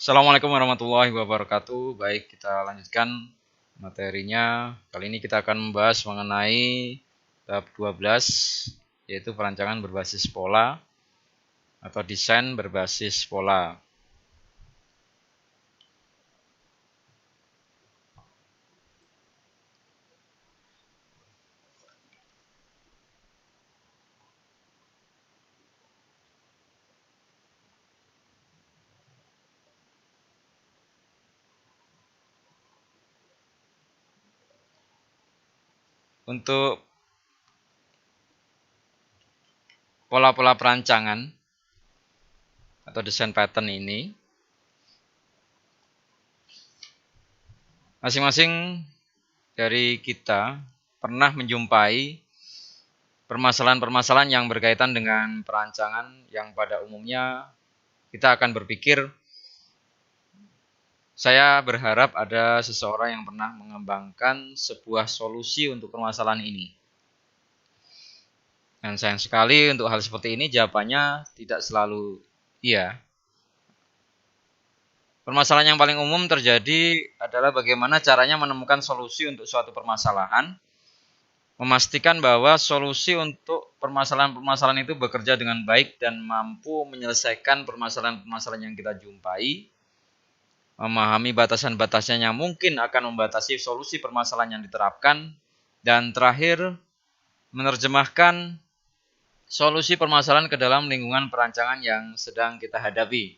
Assalamualaikum warahmatullahi wabarakatuh. Baik, kita lanjutkan materinya. Kali ini kita akan membahas mengenai bab 12, yaitu perancangan berbasis pola atau desain berbasis pola. Untuk pola-pola perancangan atau desain pattern ini, masing-masing dari kita pernah menjumpai permasalahan-permasalahan yang berkaitan dengan perancangan yang pada umumnya kita akan berpikir, saya berharap ada seseorang yang pernah mengembangkan sebuah solusi untuk permasalahan ini. Dan sayang sekali untuk hal seperti ini jawabannya tidak selalu iya. Permasalahan yang paling umum terjadi adalah bagaimana caranya menemukan solusi untuk suatu permasalahan, memastikan bahwa solusi untuk permasalahan-permasalahan itu bekerja dengan baik dan mampu menyelesaikan permasalahan-permasalahan yang kita jumpai, memahami batasan-batasan yang mungkin akan membatasi solusi permasalahan yang diterapkan, dan terakhir, menerjemahkan solusi permasalahan ke dalam lingkungan perancangan yang sedang kita hadapi.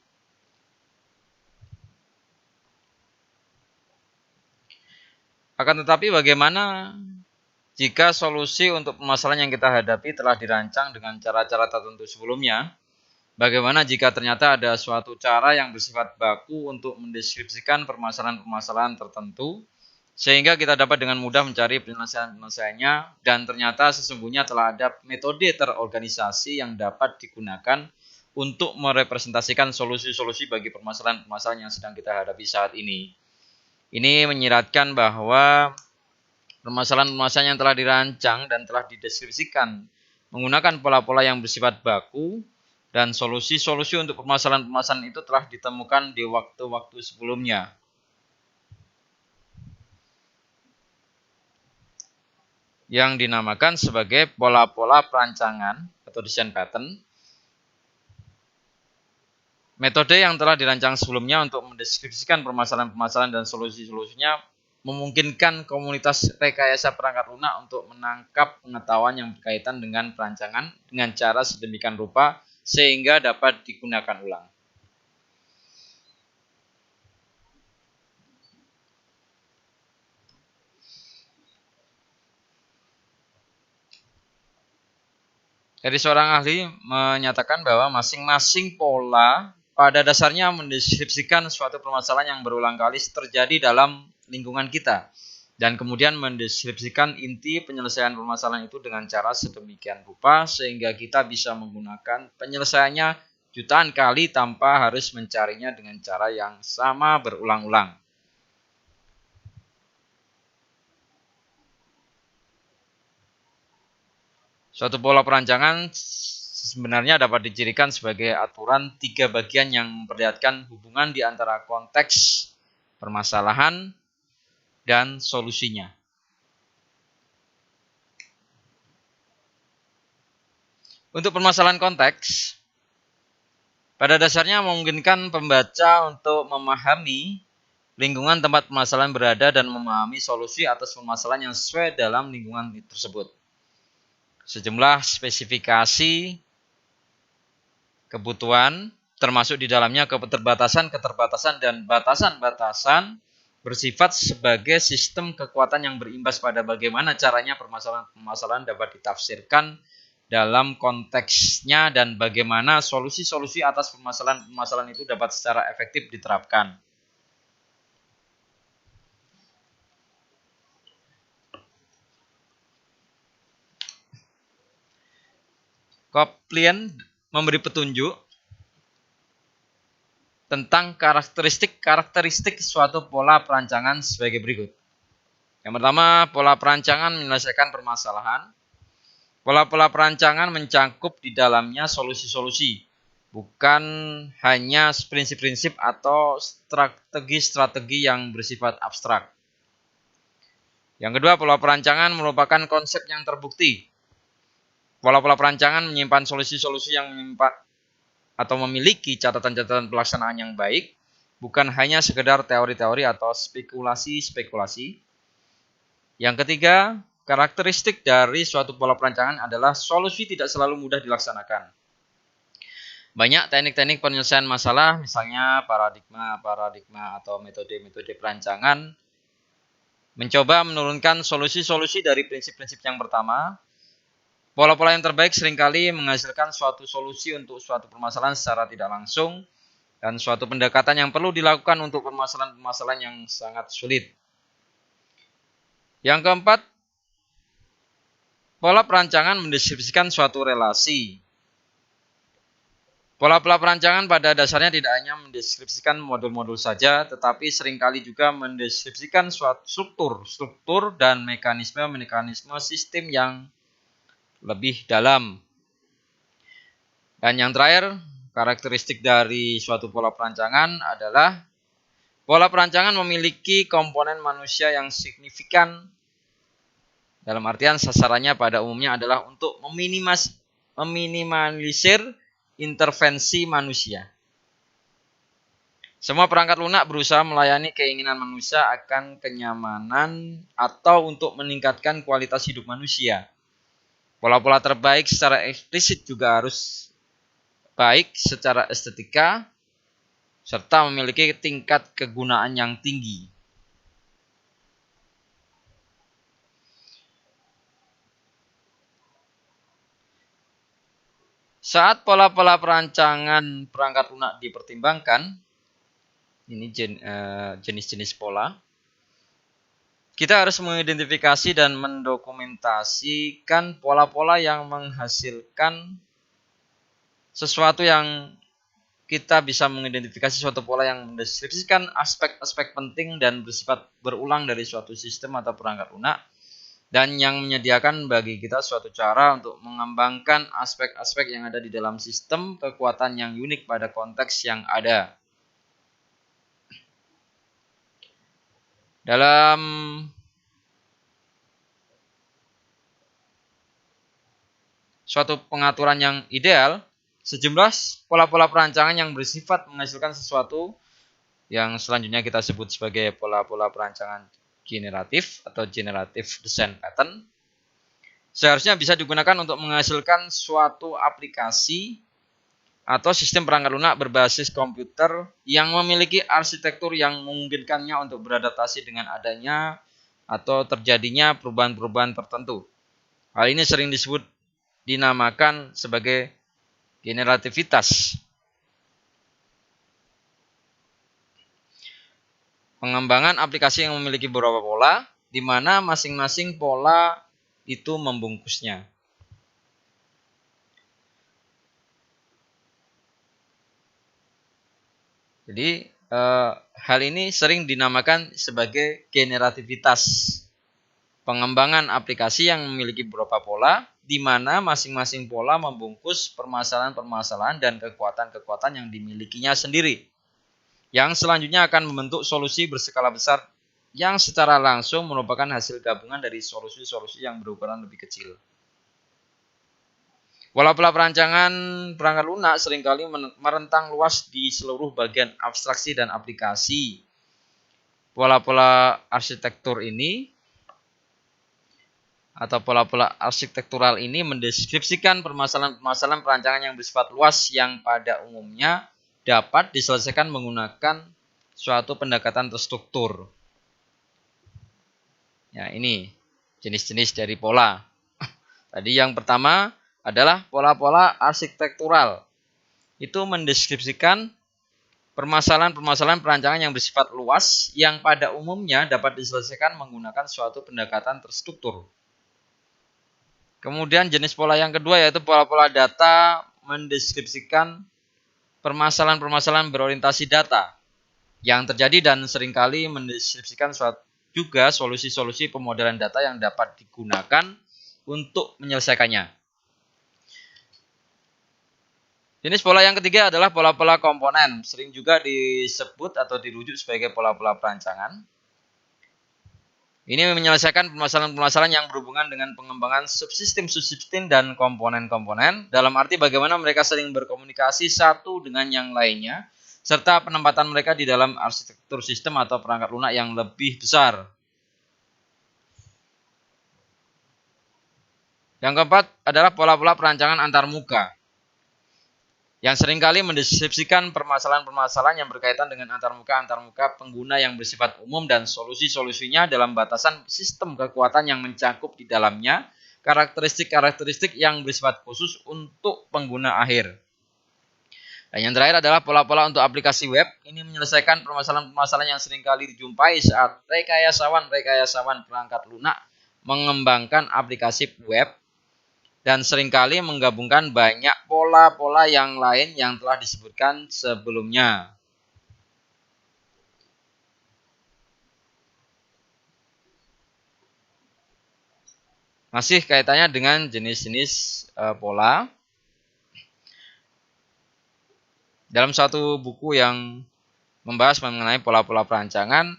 Akan tetapi bagaimana jika solusi untuk permasalahan yang kita hadapi telah dirancang dengan cara-cara tertentu sebelumnya? Bagaimana jika ternyata ada suatu cara yang bersifat baku untuk mendeskripsikan permasalahan-permasalahan tertentu, sehingga kita dapat dengan mudah mencari penyelesaian-penyelesaiannya, dan ternyata sesungguhnya telah ada metode terorganisasi yang dapat digunakan untuk merepresentasikan solusi-solusi bagi permasalahan-permasalahan yang sedang kita hadapi saat ini. Ini menyiratkan bahwa permasalahan-permasalahan yang telah dirancang dan telah dideskripsikan menggunakan pola-pola yang bersifat baku, dan solusi-solusi untuk permasalahan-permasalahan itu telah ditemukan di waktu-waktu sebelumnya. Yang dinamakan sebagai pola-pola perancangan atau design pattern. Metode yang telah dirancang sebelumnya untuk mendeskripsikan permasalahan-permasalahan dan solusi-solusinya memungkinkan komunitas rekayasa perangkat lunak untuk menangkap pengetahuan yang berkaitan dengan perancangan dengan cara sedemikian rupa sehingga dapat digunakan ulang. Jadi seorang ahli menyatakan bahwa masing-masing pola pada dasarnya mendeskripsikan suatu permasalahan yang berulang kali terjadi dalam lingkungan kita, dan kemudian mendeskripsikan inti penyelesaian permasalahan itu dengan cara sedemikian rupa sehingga kita bisa menggunakan penyelesaiannya jutaan kali tanpa harus mencarinya dengan cara yang sama berulang-ulang. Suatu pola perancangan sebenarnya dapat dicirikan sebagai aturan 3 bagian yang memperlihatkan hubungan di antara konteks permasalahan dan solusinya. Untuk permasalahan konteks, pada dasarnya memungkinkan pembaca untuk memahami lingkungan tempat permasalahan berada dan memahami solusi atas permasalahan yang sesuai dalam lingkungan tersebut. Sejumlah spesifikasi kebutuhan termasuk di dalamnya keterbatasan dan batasan-batasan bersifat sebagai sistem kekuatan yang berimbas pada bagaimana caranya permasalahan-permasalahan dapat ditafsirkan dalam konteksnya dan bagaimana solusi-solusi atas permasalahan-permasalahan itu dapat secara efektif diterapkan. Coplien memberi petunjuk tentang karakteristik suatu pola perancangan sebagai berikut. Yang pertama, pola perancangan menyelesaikan permasalahan. Pola-pola perancangan mencakup di dalamnya solusi-solusi, bukan hanya prinsip-prinsip atau strategi-strategi yang bersifat abstrak. Yang kedua, pola perancangan merupakan konsep yang terbukti. Pola-pola perancangan menyimpan solusi-solusi yang menyimpan atau memiliki catatan-catatan pelaksanaan yang baik, bukan hanya sekedar teori-teori atau spekulasi-spekulasi. Yang ketiga, karakteristik dari suatu pola perancangan adalah solusi tidak selalu mudah dilaksanakan. Banyak teknik-teknik penyelesaian masalah, misalnya paradigma atau metode-metode perancangan, mencoba menurunkan solusi-solusi dari prinsip-prinsip yang pertama. Pola-pola yang terbaik seringkali menghasilkan suatu solusi untuk suatu permasalahan secara tidak langsung dan suatu pendekatan yang perlu dilakukan untuk permasalahan-permasalahan yang sangat sulit. Yang keempat, pola perancangan mendeskripsikan suatu relasi. Pola-pola perancangan pada dasarnya tidak hanya mendeskripsikan modul-modul saja, tetapi seringkali juga mendeskripsikan suatu struktur dan mekanisme sistem yang lebih dalam. Dan yang terakhir, karakteristik dari suatu pola perancangan adalah pola perancangan memiliki komponen manusia yang signifikan. Dalam artian sasarannya pada umumnya adalah untuk meminimalisir intervensi manusia. Semua perangkat lunak berusaha melayani keinginan manusia akan kenyamanan atau untuk meningkatkan kualitas hidup manusia. Pola-pola terbaik secara eksplisit juga harus baik secara estetika serta memiliki tingkat kegunaan yang tinggi. Saat pola-pola perancangan perangkat lunak dipertimbangkan, ini jenis-jenis pola, kita harus mengidentifikasi dan mendokumentasikan pola-pola yang menghasilkan sesuatu yang kita bisa mengidentifikasi suatu pola yang mendeskripsikan aspek-aspek penting dan bersifat berulang dari suatu sistem atau perangkat lunak, dan yang menyediakan bagi kita suatu cara untuk mengembangkan aspek-aspek yang ada di dalam sistem, kekuatan yang unik pada konteks yang ada. Dalam suatu pengaturan yang ideal, sejumlah pola-pola perancangan yang bersifat menghasilkan sesuatu yang selanjutnya kita sebut sebagai pola-pola perancangan generatif atau generative design pattern seharusnya bisa digunakan untuk menghasilkan suatu aplikasi atau sistem perangkat lunak berbasis komputer yang memiliki arsitektur yang memungkinkannya untuk beradaptasi dengan adanya atau terjadinya perubahan-perubahan tertentu. Hal ini sering dinamakan sebagai generativitas. Pengembangan aplikasi yang memiliki beberapa pola, di mana masing-masing pola itu membungkusnya. Jadi hal ini sering dinamakan sebagai generativitas. Pengembangan aplikasi yang memiliki beberapa pola, di mana masing-masing pola membungkus permasalahan-permasalahan dan kekuatan-kekuatan yang dimilikinya sendiri, yang selanjutnya akan membentuk solusi berskala besar yang secara langsung merupakan hasil gabungan dari solusi-solusi yang berukuran lebih kecil. Pola-pola perancangan perangkat lunak seringkali merentang luas di seluruh bagian abstraksi dan aplikasi. Pola-pola arsitektur ini atau pola-pola arsitektural ini mendeskripsikan permasalahan-permasalahan perancangan yang bersifat luas yang pada umumnya dapat diselesaikan menggunakan suatu pendekatan terstruktur. Ya, ini jenis-jenis dari pola. Tadi yang pertama adalah pola-pola arsitektural. Itu mendeskripsikan permasalahan-permasalahan perancangan yang bersifat luas yang pada umumnya dapat diselesaikan menggunakan suatu pendekatan terstruktur. Kemudian jenis pola yang kedua yaitu pola-pola data mendeskripsikan permasalahan-permasalahan berorientasi data yang terjadi dan seringkali mendeskripsikan juga solusi-solusi pemodelan data yang dapat digunakan untuk menyelesaikannya. Jenis pola yang ketiga adalah pola-pola komponen, sering juga disebut atau dirujuk sebagai pola-pola perancangan. Ini menyelesaikan permasalahan-permasalahan yang berhubungan dengan pengembangan subsistem-subsistem dan komponen-komponen, dalam arti bagaimana mereka sering berkomunikasi satu dengan yang lainnya, serta penempatan mereka di dalam arsitektur sistem atau perangkat lunak yang lebih besar. Yang keempat adalah pola-pola perancangan antarmuka, yang seringkali mendeskripsikan permasalahan-permasalahan yang berkaitan dengan antarmuka pengguna yang bersifat umum dan solusi-solusinya dalam batasan sistem kekuatan yang mencakup di dalamnya karakteristik-karakteristik yang bersifat khusus untuk pengguna akhir. Dan yang terakhir adalah pola-pola untuk aplikasi web. Ini menyelesaikan permasalahan-permasalahan yang seringkali dijumpai saat rekayasawan perangkat lunak mengembangkan aplikasi web, dan seringkali menggabungkan banyak pola-pola yang lain yang telah disebutkan sebelumnya. Masih kaitannya dengan jenis-jenis pola. Dalam satu buku yang membahas mengenai pola-pola perancangan,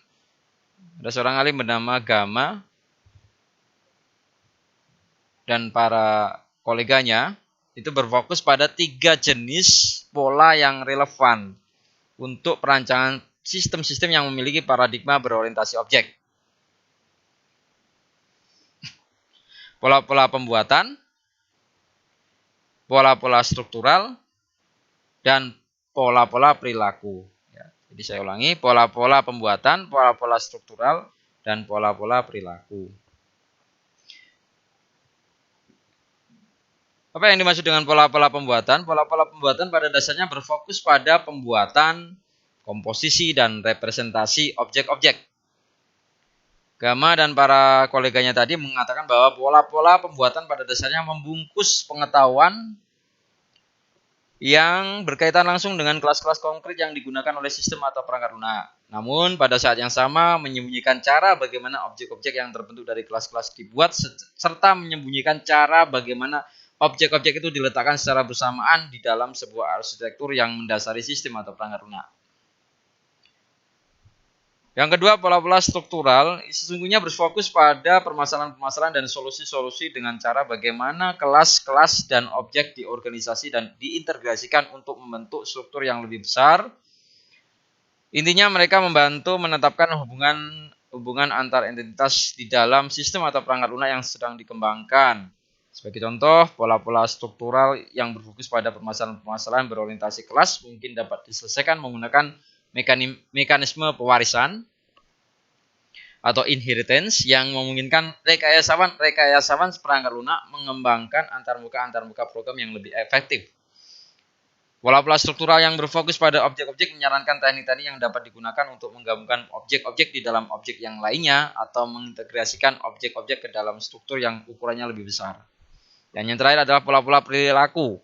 ada seorang alim bernama Gama dan para koleganya itu berfokus pada 3 jenis pola yang relevan untuk perancangan sistem-sistem yang memiliki paradigma berorientasi objek. Pola-pola pembuatan, pola-pola struktural, dan pola-pola perilaku. Jadi saya ulangi, pola-pola pembuatan, pola-pola struktural, dan pola-pola perilaku. Apa yang dimaksud dengan pola-pola pembuatan? Pola-pola pembuatan pada dasarnya berfokus pada pembuatan, komposisi, dan representasi objek-objek. Gama dan para koleganya tadi mengatakan bahwa pola-pola pembuatan pada dasarnya membungkus pengetahuan yang berkaitan langsung dengan kelas-kelas konkret yang digunakan oleh sistem atau perangkat lunak. Namun pada saat yang sama menyembunyikan cara bagaimana objek-objek yang terbentuk dari kelas-kelas dibuat, serta menyembunyikan cara bagaimana objek-objek itu diletakkan secara bersamaan di dalam sebuah arsitektur yang mendasari sistem atau perangkat lunak. Yang kedua, pola-pola struktural sesungguhnya berfokus pada permasalahan-permasalahan dan solusi-solusi dengan cara bagaimana kelas-kelas dan objek diorganisasi dan diintegrasikan untuk membentuk struktur yang lebih besar. Intinya mereka membantu menetapkan hubungan antar entitas di dalam sistem atau perangkat lunak yang sedang dikembangkan. Sebagai contoh, pola-pola struktural yang berfokus pada permasalahan-permasalahan berorientasi kelas mungkin dapat diselesaikan menggunakan mekanisme pewarisan atau inheritance yang memungkinkan rekayasawan perangkat lunak mengembangkan antarmuka program yang lebih efektif. Pola-pola struktural yang berfokus pada objek-objek menyarankan teknik-teknik yang dapat digunakan untuk menggabungkan objek-objek di dalam objek yang lainnya atau mengintegrasikan objek-objek ke dalam struktur yang ukurannya lebih besar. Dan yang terakhir adalah pola-pola perilaku.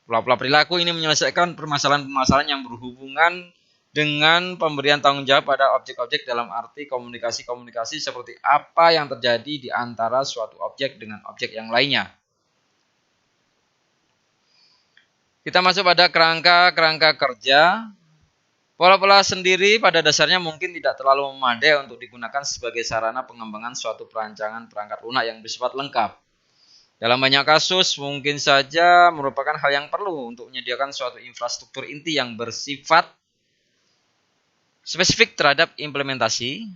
Pola-pola perilaku ini menyelesaikan permasalahan-permasalahan yang berhubungan dengan pemberian tanggung jawab pada objek-objek dalam arti komunikasi-komunikasi seperti apa yang terjadi di antara suatu objek dengan objek yang lainnya. Kita masuk pada kerangka kerja. Pola-pola sendiri pada dasarnya mungkin tidak terlalu memadai untuk digunakan sebagai sarana pengembangan suatu perancangan perangkat lunak yang bersifat lengkap. Dalam banyak kasus mungkin saja merupakan hal yang perlu untuk menyediakan suatu infrastruktur inti yang bersifat spesifik terhadap implementasi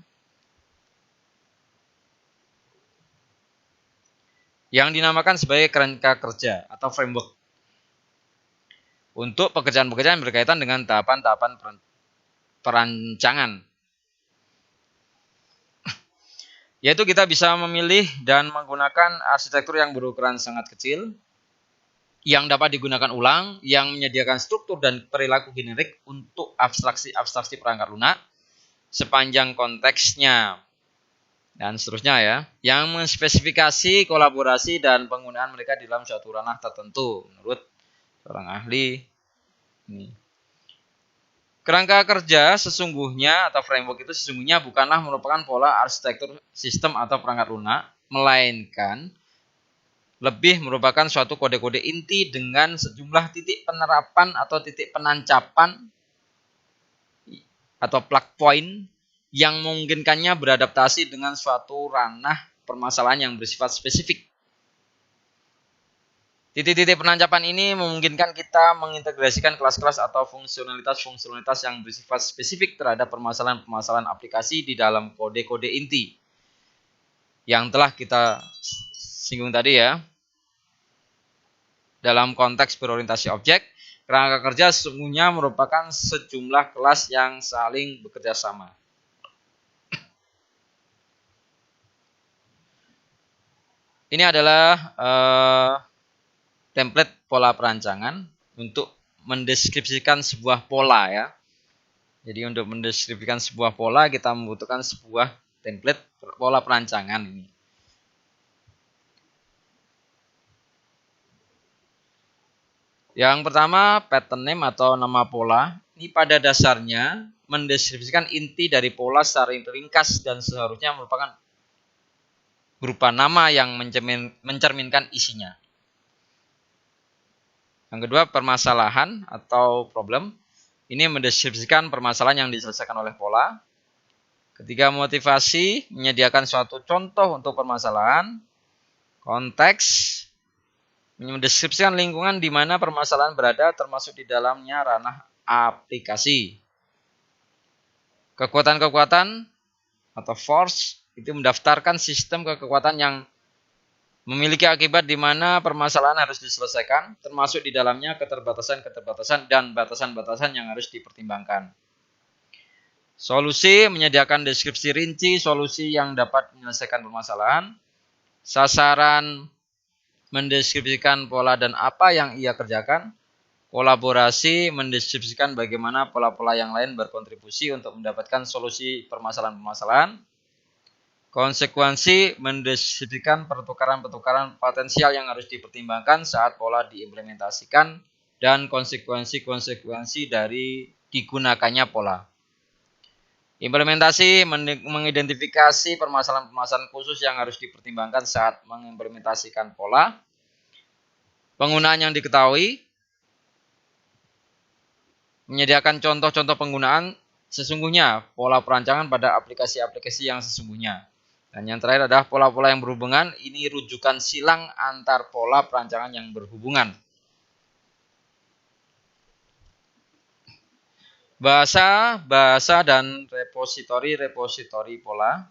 yang dinamakan sebagai kerangka kerja atau framework untuk pekerjaan-pekerjaan yang berkaitan dengan tahapan-tahapan perancangan. Yaitu kita bisa memilih dan menggunakan arsitektur yang berukuran sangat kecil, yang dapat digunakan ulang, yang menyediakan struktur dan perilaku generik untuk abstraksi perangkat lunak sepanjang konteksnya, dan seterusnya ya, yang menspesifikasi kolaborasi dan penggunaan mereka di dalam suatu ranah tertentu menurut seorang ahli. Kerangka kerja sesungguhnya atau framework itu sesungguhnya bukanlah merupakan pola arsitektur sistem atau perangkat lunak, melainkan lebih merupakan suatu kode-kode inti dengan sejumlah titik penerapan atau titik penancapan atau plug point yang memungkinkannya beradaptasi dengan suatu ranah permasalahan yang bersifat spesifik. Titik-titik penancapan ini memungkinkan kita mengintegrasikan kelas-kelas atau fungsionalitas-fungsionalitas yang bersifat spesifik terhadap permasalahan-permasalahan aplikasi di dalam kode-kode inti yang telah kita singgung tadi ya. Dalam konteks berorientasi objek, kerangka kerja sesungguhnya merupakan sejumlah kelas yang saling bekerja sama. Ini adalah template pola perancangan untuk mendeskripsikan sebuah pola ya. Jadi untuk mendeskripsikan sebuah pola kita membutuhkan sebuah template pola perancangan ini. Yang pertama, pattern name atau nama pola. Ini pada dasarnya mendeskripsikan inti dari pola secara ringkas dan seharusnya merupakan berupa nama yang mencerminkan isinya. Yang kedua, permasalahan atau problem. Ini mendeskripsikan permasalahan yang diselesaikan oleh pola. Ketiga, motivasi, menyediakan suatu contoh untuk permasalahan. Konteks, mendeskripsikan lingkungan di mana permasalahan berada termasuk di dalamnya ranah aplikasi. Kekuatan-kekuatan atau force itu mendaftarkan sistem kekuatan yang memiliki akibat di mana permasalahan harus diselesaikan, termasuk di dalamnya keterbatasan-keterbatasan dan batasan-batasan yang harus dipertimbangkan. Solusi, menyediakan deskripsi rinci solusi yang dapat menyelesaikan permasalahan. Sasaran, mendeskripsikan pola dan apa yang ia kerjakan. Kolaborasi, mendeskripsikan bagaimana pola-pola yang lain berkontribusi untuk mendapatkan solusi permasalahan-permasalahan. Konsekuensi, mendeskripsikan pertukaran-pertukaran potensial yang harus dipertimbangkan saat pola diimplementasikan dan konsekuensi-konsekuensi dari digunakannya pola. Implementasi, mengidentifikasi permasalahan-permasalahan khusus yang harus dipertimbangkan saat mengimplementasikan pola. Penggunaan yang diketahui, menyediakan contoh-contoh penggunaan sesungguhnya pola perancangan pada aplikasi-aplikasi yang sesungguhnya. Dan yang terakhir adalah pola-pola yang berhubungan. Ini rujukan silang antar pola perancangan yang berhubungan. Bahasa dan repositori pola.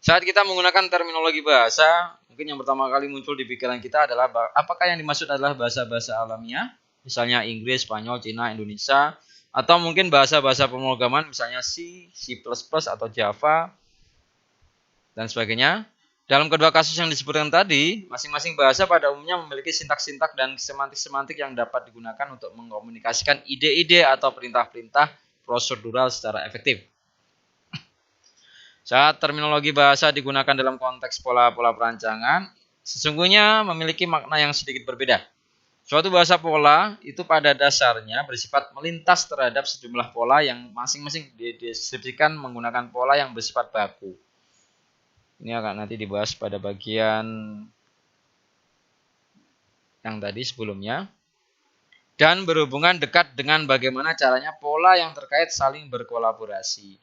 Saat kita menggunakan terminologi bahasa, mungkin yang pertama kali muncul di pikiran kita adalah apakah yang dimaksud adalah bahasa-bahasa alamiah, misalnya Inggris, Spanyol, Cina, Indonesia, atau mungkin bahasa-bahasa pemrograman misalnya C++, atau Java, dan sebagainya. Dalam kedua kasus yang disebutkan tadi, masing-masing bahasa pada umumnya memiliki sintak-sintak dan semantik-semantik yang dapat digunakan untuk mengkomunikasikan ide-ide atau perintah-perintah prosedural secara efektif. Saat terminologi bahasa digunakan dalam konteks pola-pola perancangan, sesungguhnya memiliki makna yang sedikit berbeda. Suatu bahasa pola itu pada dasarnya bersifat melintas terhadap sejumlah pola yang masing-masing dideskripsikan menggunakan pola yang bersifat baku. Ini akan nanti dibahas pada bagian yang tadi sebelumnya. Dan berhubungan dekat dengan bagaimana caranya pola yang terkait saling berkolaborasi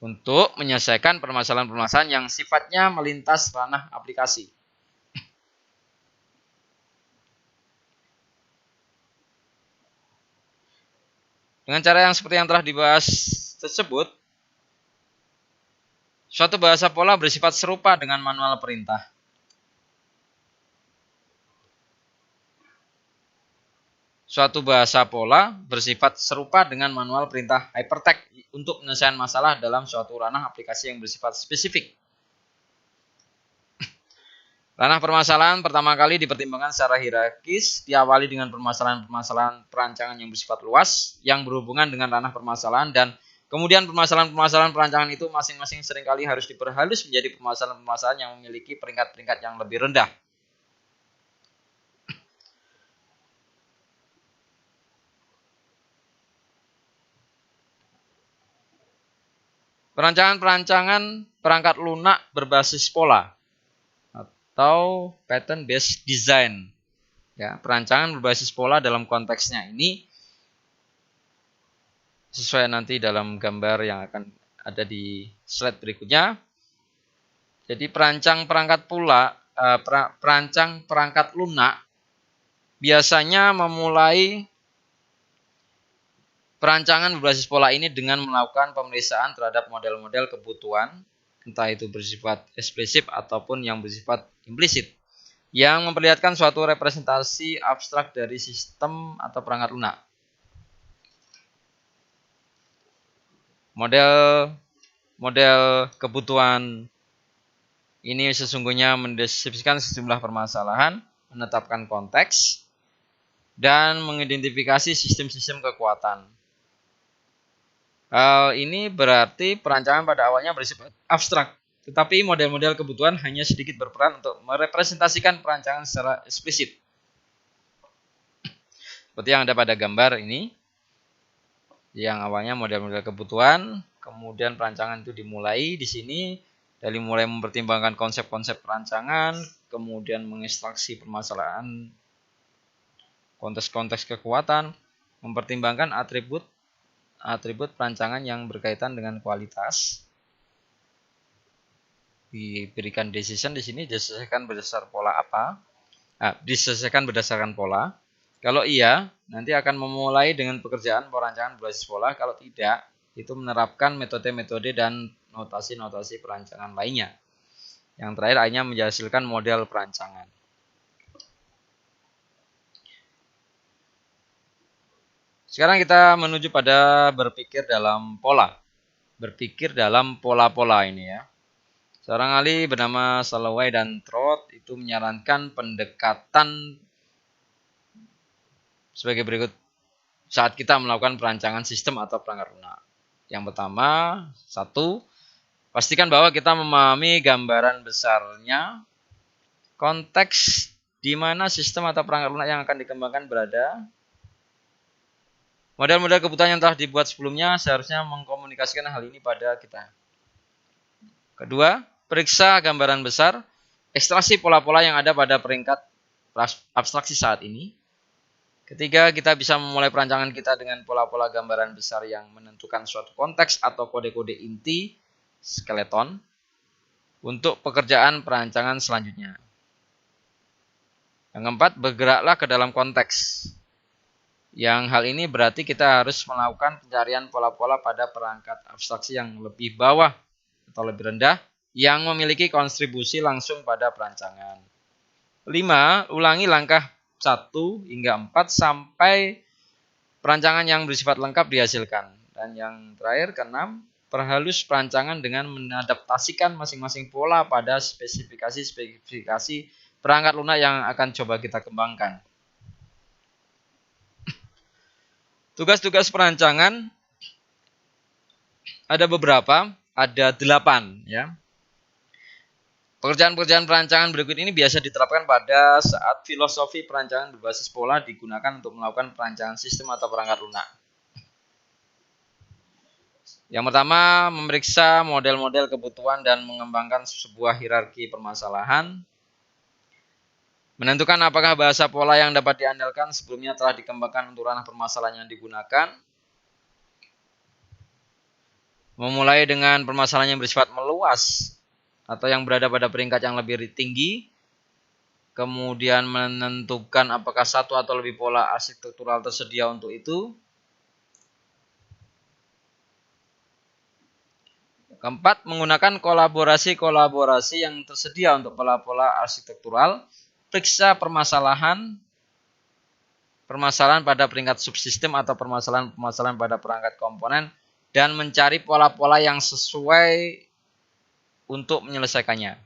untuk menyelesaikan permasalahan-permasalahan yang sifatnya melintas ranah aplikasi. Dengan cara yang seperti yang telah dibahas tersebut, suatu bahasa pola bersifat serupa dengan manual perintah. Suatu bahasa pola bersifat serupa dengan manual perintah hypertext untuk penyelesaian masalah dalam suatu ranah aplikasi yang bersifat spesifik. Ranah permasalahan pertama kali dipertimbangkan secara hierarkis, diawali dengan permasalahan-permasalahan perancangan yang bersifat luas, yang berhubungan dengan ranah permasalahan, dan kemudian permasalahan-permasalahan perancangan itu masing-masing seringkali harus diperhalus menjadi permasalahan-permasalahan yang memiliki peringkat-peringkat yang lebih rendah. Perancangan perangkat lunak berbasis pola. atau pattern based design. Ya, perancangan berbasis pola dalam konteksnya ini sesuai nanti dalam gambar yang akan ada di slide berikutnya. Jadi perancang perangkat lunak biasanya memulai perancangan berbasis pola ini dengan melakukan pemeriksaan terhadap model-model kebutuhan, entah itu bersifat eksplisit ataupun yang bersifat implisit, yang memperlihatkan suatu representasi abstrak dari sistem atau perangkat lunak. Model kebutuhan ini sesungguhnya mendeskripsikan sejumlah permasalahan, menetapkan konteks, dan mengidentifikasi sistem-sistem kekuatan. Hal ini berarti perancangan pada awalnya bersifat abstrak, tetapi model-model kebutuhan hanya sedikit berperan untuk merepresentasikan perancangan secara eksplisit. Seperti yang ada pada gambar ini, yang awalnya model-model kebutuhan, kemudian perancangan itu dimulai di sini, dari mulai mempertimbangkan konsep-konsep perancangan, kemudian mengekstraksi permasalahan, konteks-konteks kekuatan, mempertimbangkan atribut perancangan yang berkaitan dengan kualitas. Diberikan decision di sini diselesaikan berdasar pola apa? Diselesaikan berdasarkan pola. Kalau iya, nanti akan memulai dengan pekerjaan perancangan berbasis pola. Kalau tidak, itu menerapkan metode-metode dan notasi-notasi perancangan lainnya. Yang terakhir hanya menghasilkan model perancangan. Sekarang kita menuju pada berpikir dalam pola. Berpikir dalam pola-pola ini ya. Seorang ahli bernama Soloway dan Trott itu menyarankan pendekatan sebagai berikut saat kita melakukan perancangan sistem atau perangkat lunak. Yang pertama, 1, pastikan bahwa kita memahami gambaran besarnya, konteks di mana sistem atau perangkat lunak yang akan dikembangkan berada. Model-model kebutuhan yang telah dibuat sebelumnya seharusnya mengkomunikasikan hal ini pada kita. Kedua, periksa gambaran besar, ekstraksi pola-pola yang ada pada peringkat abstraksi saat ini. Ketiga, kita bisa memulai perancangan kita dengan pola-pola gambaran besar yang menentukan suatu konteks atau kode-kode inti, skeleton, untuk pekerjaan perancangan selanjutnya. Yang keempat, bergeraklah ke dalam konteks. Yang hal ini berarti kita harus melakukan pencarian pola-pola pada perangkat abstraksi yang lebih bawah atau lebih rendah yang memiliki kontribusi langsung pada perancangan. 5. Ulangi langkah 1 hingga 4 sampai perancangan yang bersifat lengkap dihasilkan. Dan yang terakhir ke-6, perhalus perancangan dengan mengadaptasikan masing-masing pola pada spesifikasi perangkat lunak yang akan coba kita kembangkan. Tugas-tugas perancangan ada beberapa, ada 8 ya. Pekerjaan-pekerjaan perancangan berikut ini biasa diterapkan pada saat filosofi perancangan berbasis pola digunakan untuk melakukan perancangan sistem atau perangkat lunak. Yang pertama, memeriksa model-model kebutuhan dan mengembangkan sebuah hierarki permasalahan. Menentukan apakah bahasa pola yang dapat diandalkan sebelumnya telah dikembangkan untuk ranah permasalahan yang digunakan. Memulai dengan permasalahan yang bersifat meluas atau yang berada pada peringkat yang lebih tinggi. Kemudian menentukan apakah satu atau lebih pola arsitektural tersedia untuk itu. Keempat, menggunakan kolaborasi-kolaborasi yang tersedia untuk pola-pola arsitektural. Periksa permasalahan pada peringkat subsistem atau permasalahan pada perangkat komponen dan mencari pola-pola yang sesuai untuk menyelesaikannya.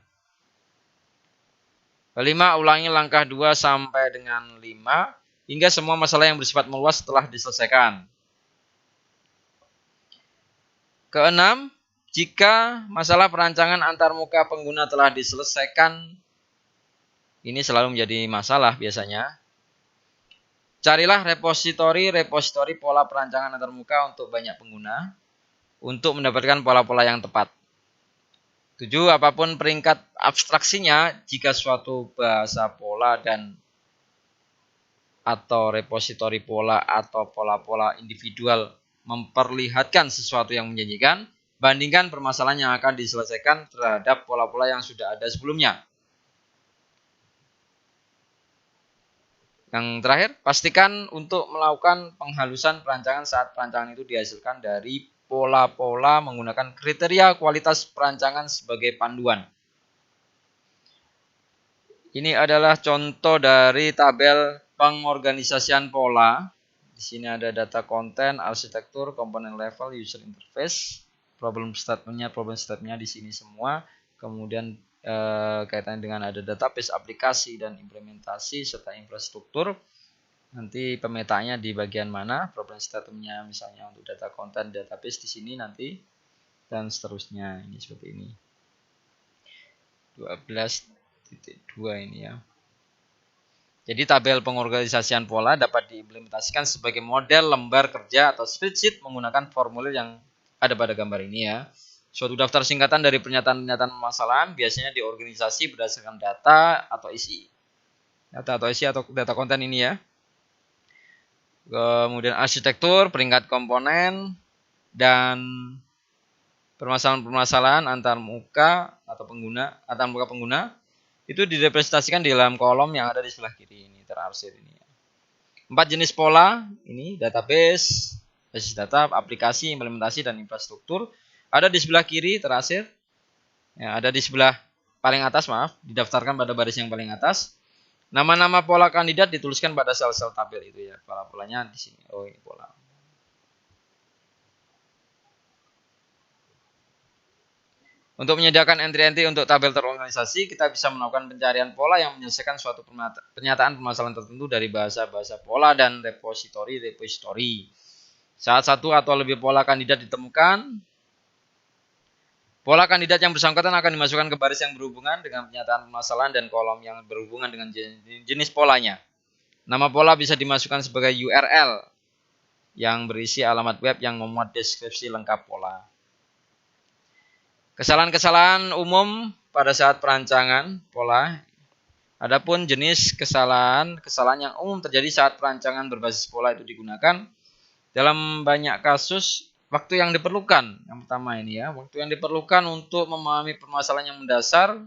Kelima, ulangi langkah 2 sampai dengan 5 hingga semua masalah yang bersifat meluas telah diselesaikan. Keenam, jika masalah perancangan antarmuka pengguna telah diselesaikan, ini selalu menjadi masalah biasanya. Carilah repositori pola perancangan antarmuka untuk banyak pengguna untuk mendapatkan pola-pola yang tepat. 7. Apapun peringkat abstraksinya, jika suatu bahasa pola dan atau repositori pola atau pola-pola individual memperlihatkan sesuatu yang menjanjikan, bandingkan permasalahan yang akan diselesaikan terhadap pola-pola yang sudah ada sebelumnya. Yang terakhir, pastikan untuk melakukan penghalusan perancangan saat perancangan itu dihasilkan dari pola-pola menggunakan kriteria kualitas perancangan sebagai panduan. Ini adalah contoh dari tabel pengorganisasian pola. Di sini ada data konten, arsitektur, komponen level, user interface, problem statement-nya di sini semua. Kemudian kaitannya dengan ada database, aplikasi, dan implementasi serta infrastruktur. Nanti pemetanya di bagian mana, problem statement-nya misalnya untuk data konten, database di sini nanti, dan seterusnya. Ini seperti ini. 12.2 ini ya. Jadi tabel pengorganisasian pola dapat diimplementasikan sebagai model lembar kerja atau spreadsheet menggunakan formulir yang ada pada gambar ini ya. Suatu daftar singkatan dari pernyataan-pernyataan permasalahan biasanya diorganisasi berdasarkan data atau isi atau data konten ini ya. Kemudian arsitektur, peringkat komponen, dan permasalahan-permasalahan antar muka pengguna itu direpresentasikan di dalam kolom yang ada di sebelah kiri ini, terarsir ini. 4 jenis pola, ini database, basis data, aplikasi, implementasi, dan infrastruktur. Ada di sebelah kiri terakhir, ya, ada di sebelah paling atas, didaftarkan pada baris yang paling atas. Nama-nama pola kandidat dituliskan pada sel-sel tabel itu ya, pola-polanya di sini. Oh, ini pola. Untuk menyediakan entry-entry untuk tabel terorganisasi, kita bisa melakukan pencarian pola yang menyelesaikan suatu pernyataan permasalahan tertentu dari bahasa-bahasa pola dan repositori. Saat satu atau lebih pola kandidat ditemukan, pola kandidat yang bersangkutan akan dimasukkan ke baris yang berhubungan dengan pernyataan permasalahan dan kolom yang berhubungan dengan jenis polanya. Nama pola bisa dimasukkan sebagai URL yang berisi alamat web yang memuat deskripsi lengkap pola. Kesalahan-kesalahan umum pada saat perancangan pola. Adapun jenis kesalahan yang umum terjadi saat perancangan berbasis pola itu digunakan dalam banyak kasus. Waktu yang diperlukan, yang pertama ini ya, waktu yang diperlukan untuk memahami permasalahan yang mendasar,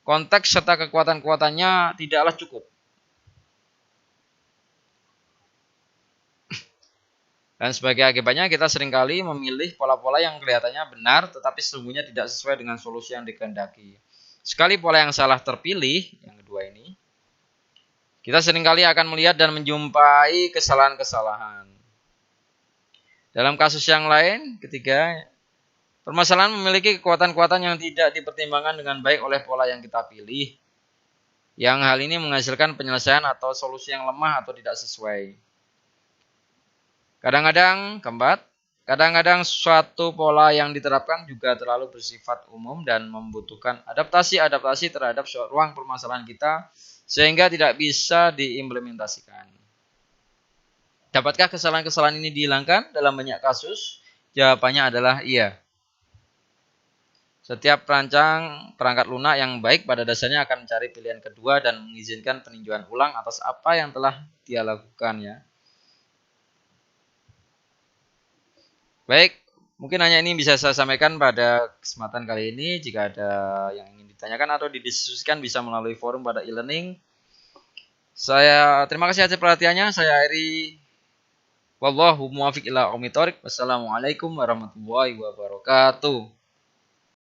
konteks serta kekuatan-kekuatannya tidaklah cukup. Dan sebagai akibatnya kita seringkali memilih pola-pola yang kelihatannya benar tetapi sesungguhnya tidak sesuai dengan solusi yang dikehendaki. Sekali pola yang salah terpilih, yang kedua ini, kita seringkali akan melihat dan menjumpai kesalahan-kesalahan. Dalam kasus yang lain, ketiga, permasalahan memiliki kekuatan-kekuatan yang tidak dipertimbangkan dengan baik oleh pola yang kita pilih. Yang hal ini menghasilkan penyelesaian atau solusi yang lemah atau tidak sesuai. Kadang-kadang suatu pola yang diterapkan juga terlalu bersifat umum dan membutuhkan adaptasi terhadap ruang permasalahan kita sehingga tidak bisa diimplementasikan. Dapatkah kesalahan-kesalahan ini dihilangkan dalam banyak kasus? Jawabannya adalah iya. Setiap perangkat lunak yang baik pada dasarnya akan mencari pilihan kedua dan mengizinkan peninjauan ulang atas apa yang telah dia lakukan ya. Baik, mungkin hanya ini bisa saya sampaikan pada kesempatan kali ini. Jika ada yang ingin ditanyakan atau didiskusikan bisa melalui forum pada e-learning. Saya terima kasih atas perhatiannya. Saya Eri. Wallahu muwaffiq ila aqwamit thoriq. Wassalamualaikum warahmatullahi wabarakatuh.